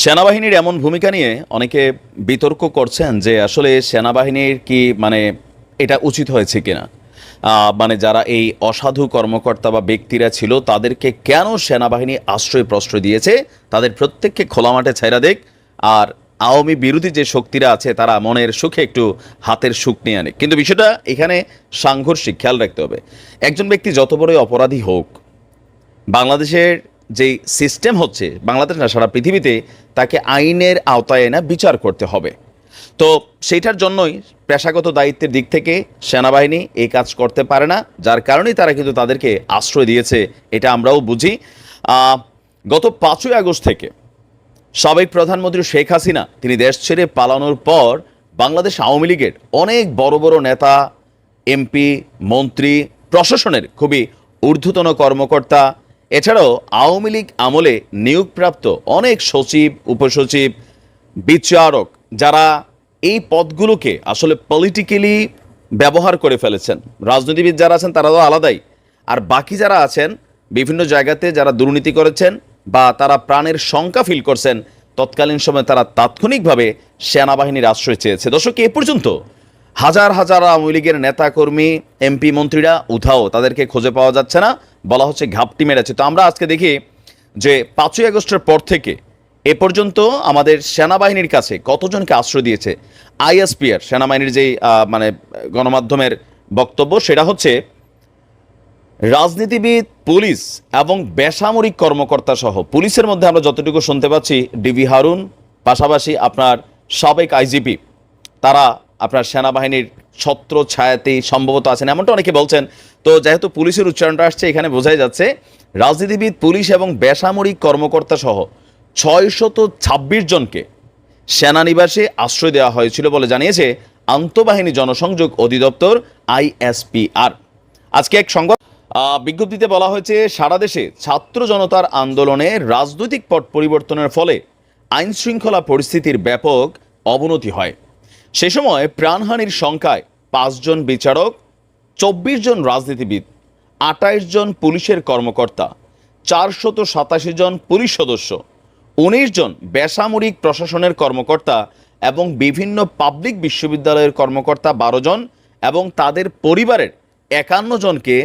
সেনাবাহিনীর এমন ভূমিকা নিয়ে অনেকে বিতর্ক করছেন যে আসলে সেনাবাহিনীর কি এটা উচিত হয়েছে কিনা। মানে যারা এই অসাধু কর্মকর্তা বা ব্যক্তিরা ছিল তাদেরকে কেন সেনাবাহিনী আশ্রয় প্রশ্রয় দিয়েছে, তাদের প্রত্যেককে খোলা মাঠে ছাইরা দেখ। আর আওয়ামী বিরোধী যে শক্তিরা আছে তারা মনের সুখে একটু হাতের সুখ নিয়ে আনে, কিন্তু বিষয়টা এখানে সাংঘর্ষিক, খেয়াল রাখতে হবে। একজন ব্যক্তি যত বড়ই অপরাধী হোক, বাংলাদেশের যেই সিস্টেম হচ্ছে, বাংলাদেশ না সারা পৃথিবীতে, তাকে আইনের আওতায় এনে বিচার করতে হবে। তো সেইটার জন্যই পেশাগত দায়িত্বের দিক থেকে সেনাবাহিনী এই কাজ করতে পারে না, যার কারণেই তারা কিন্তু তাদেরকে আশ্রয় দিয়েছে, এটা আমরাও বুঝি। গত 5ই আগস্ট থেকে সাবেক প্রধানমন্ত্রী শেখ হাসিনা তিনি দেশ ছেড়ে পালানোর পর বাংলাদেশ আওয়ামী লীগের অনেক বড় বড় নেতা, এমপি, মন্ত্রী, প্রশাসনের খুবই ঊর্ধ্বতন কর্মকর্তা, এছাড়াও আওয়ামী লীগ আমলে নিয়োগপ্রাপ্ত অনেক সচিব, উপসচিব, বিচারক, যারা এই পদগুলোকে আসলে পলিটিক্যালি ব্যবহার করে ফেলেছেন। রাজনীতিবিদ যারা আছেন তারা তো আলাদাই, আর বাকি যারা আছেন বিভিন্ন জায়গাতে যারা দুর্নীতি করেছেন বা তারা প্রাণের শঙ্কা ফিল করছেন, তৎকালীন সময়ে তারা তাৎক্ষণিকভাবে সেনাবাহিনীর আশ্রয় চেয়েছে। দর্শক, এ পর্যন্ত হাজার হাজার আওয়ামী লীগের নেতাকর্মী, এমপি, মন্ত্রীরা উধাও, তাদেরকে খুঁজে পাওয়া যাচ্ছে না, বলা হচ্ছে ঘাপটি মেরেছে। তো আমরা আজকে দেখি যে 5ই আগস্টের পর থেকে এ পর্যন্ত আমাদের সেনাবাহিনীর কাছে কতজনকে আশ্রয় দিয়েছে। আইএসপিআর সেনাবাহিনীর যেই গণমাধ্যমের বক্তব্য, সেটা হচ্ছে রাজনীতিবিদ, পুলিশ এবং বেসামরিক কর্মকর্তা সহ, পুলিশের মধ্যে আমরা যতটুকু শুনতে পাচ্ছি ডিবি হারুন, পাশাপাশি আপনার সাবেক আইজিপি, তারা আপনার সেনাবাহিনীর ছত্র ছায়াতেই সম্ভবত আছেন, এমনটা অনেকে বলছেন। তো যেহেতু পুলিশের উচ্চারণটা আসছে, এখানে বোঝাই যাচ্ছে রাজনীতিবিদ, পুলিশ এবং বেসামরিক কর্মকর্তা সহ 626 জনকে সেনানিবাসে আশ্রয় দেওয়া হয়েছিল বলে জানিয়েছে আন্তঃবাহিনী জনসংযোগ অধিদপ্তর, আইএসপিআর। আজকে এক সংবাদ বিজ্ঞপ্তিতে বলা হয়েছে, সারা দেশে ছাত্র জনতার আন্দোলনে রাজনৈতিক পট পরিবর্তনের ফলে আইন শৃঙ্খলা পরিস্থিতির ব্যাপক অবনতি হয়। সে সময় প্রাণহানির সংখ্যায় 5 জন বিচারক, 24 জন রাজনীতিবিদ, 28 জন পুলিশের কর্মকর্তা, 487 জন পুলিশ সদস্য, 19 জন বেসামরিক প্রশাসনের কর্মকর্তা এবং বিভিন্ন পাবলিক বিশ্ববিদ্যালয়ের কর্মকর্তা 12 জন এবং তাদের পরিবারের 51 জনকে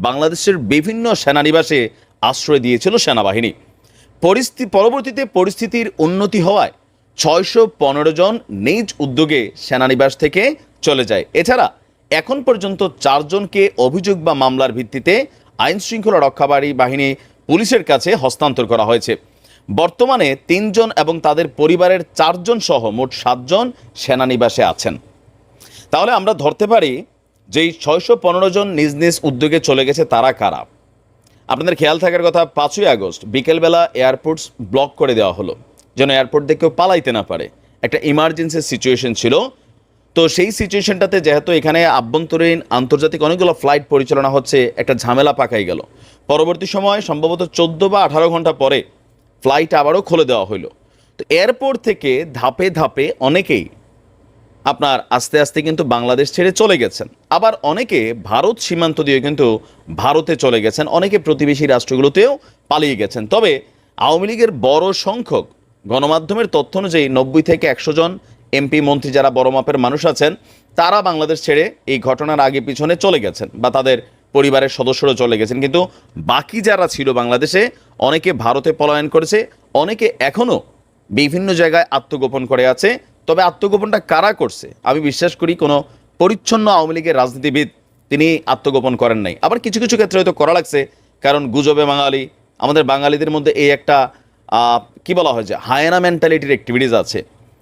বাংলাদেশের বিভিন্ন সেনানিবাসে আশ্রয় দিয়েছিল সেনাবাহিনী। পরবর্তীতে পরিস্থিতির উন্নতি হওয়ায় 615 জন নিজ উদ্যোগে সেনানিবাস থেকে চলে যায়। এছাড়া এখন পর্যন্ত 4 জনকে অভিযোগ বা মামলার ভিত্তিতে আইন শৃঙ্খলা রক্ষাকারী বাহিনী পুলিশের কাছে হস্তান্তর করা হয়েছে। বর্তমানে 3 জন এবং তাদের পরিবারের 4 জন সহ মোট 7 জন সেনানিবাসে আছেন। তাহলে আমরা ধরতে পারি যে 615 জন নিজ নিজ উদ্যোগে চলে গেছে, তারা কারা? আপনাদের খেয়াল থাকার কথা, 5ই আগস্ট বিকেলবেলা এয়ারপোর্টস ব্লক করে দেওয়া হলো, যেন এয়ারপোর্ট দিয়ে কেউ পালাইতে না পারে। একটা ইমার্জেন্সি সিচুয়েশন ছিল। তো সেই সিচুয়েশনটাতে যেহেতু এখানে আভ্যন্তরীণ আন্তর্জাতিক অনেকগুলো ফ্লাইট পরিচালনা হচ্ছে, একটা ঝামেলা পাকাই গেল। পরবর্তী সময় সম্ভবত 14 বা 18 ঘন্টা পরে ফ্লাইট আবারও খুলে দেওয়া হলো। তো এয়ারপোর্ট থেকে ধাপে ধাপে অনেকেই আপনার আস্তে আস্তে কিন্তু বাংলাদেশ ছেড়ে চলে গেছেন। আবার অনেকে ভারত সীমান্ত দিয়ে কিন্তু ভারতে চলে গেছেন, অনেকে প্রতিবেশী রাষ্ট্রগুলোতেও পালিয়ে গেছেন। তবে আওয়ামী লীগের বড় সংখ্যক, গণমাধ্যমের তথ্য অনুযায়ী 90 থেকে 100 জন এমপি, মন্ত্রী, যারা বড় মাপের মানুষ আছেন, তারা বাংলাদেশ ছেড়ে এই ঘটনার আগে পিছনে চলে গেছেন বা তাদের পরিবারের সদস্যরা চলে গেছেন। কিন্তু বাকি যারা ছিল বাংলাদেশে, অনেকে ভারতে পলায়ন করেছে, অনেকে এখনও বিভিন্ন জায়গায় আত্মগোপন করে আছে। তবে আত্মগোপনটা কারা করছে? আমি বিশ্বাস করি কোনো পরিচ্ছন্ন আওয়ামী লীগের রাজনীতিবিদ তিনি আত্মগোপন করেন নাই। আবার কিছু কিছু ক্ষেত্রে হয়তো করা লাগছে, কারণ গুজবে বাঙালি, আমাদের বাঙালিদের মধ্যে এই একটা কি বলা হয় যে হায়না মেন্টালিটির অ্যাক্টিভিটিস আছে।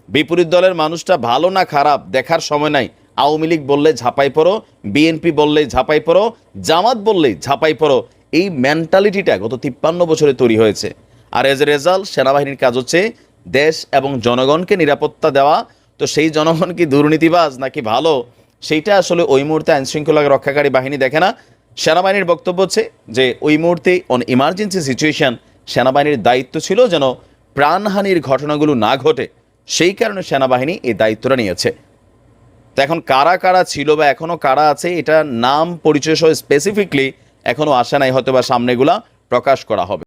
বিপরীত দলের মানুষটা ভালো না খারাপ দেখার সময় নাই। আওয়ামী লীগ বললে ঝাঁপাই পড়ো, বিএনপি বললেই ঝাঁপাই পড়ো, জামাত বললেই ঝাঁপাই পড়ো। এই মেন্টালিটিটা গত 53 বছরে তৈরি হয়েছে। আর এজ এ রেজাল্ট সেনাবাহিনীর কাজ হচ্ছে দেশ এবং জনগণকে নিরাপত্তা দেওয়া। তো সেই জনগণ কি দুর্নীতিবাজ নাকি ভালো, সেইটা আসলে ওই মুহূর্তে আইনশৃঙ্খলা রক্ষাকারী বাহিনী দেখে না। সেনাবাহিনীর বক্তব্য হচ্ছে যে ওই মুহূর্তে অন ইমার্জেন্সি সিচুয়েশন সেনাবাহিনীর দায়িত্ব ছিল যেন প্রাণহানির ঘটনাগুলো না ঘটে, সেই কারণে সেনাবাহিনী এই দায়িত্বটা নিয়েছে। তো এখন কারা কারা ছিল বা এখনও কারা আছে, এটা নাম পরিচয় সহ স্পেসিফিকলি এখনও আসে নাই, হয়তো বা সামনেগুলা প্রকাশ করা হবে।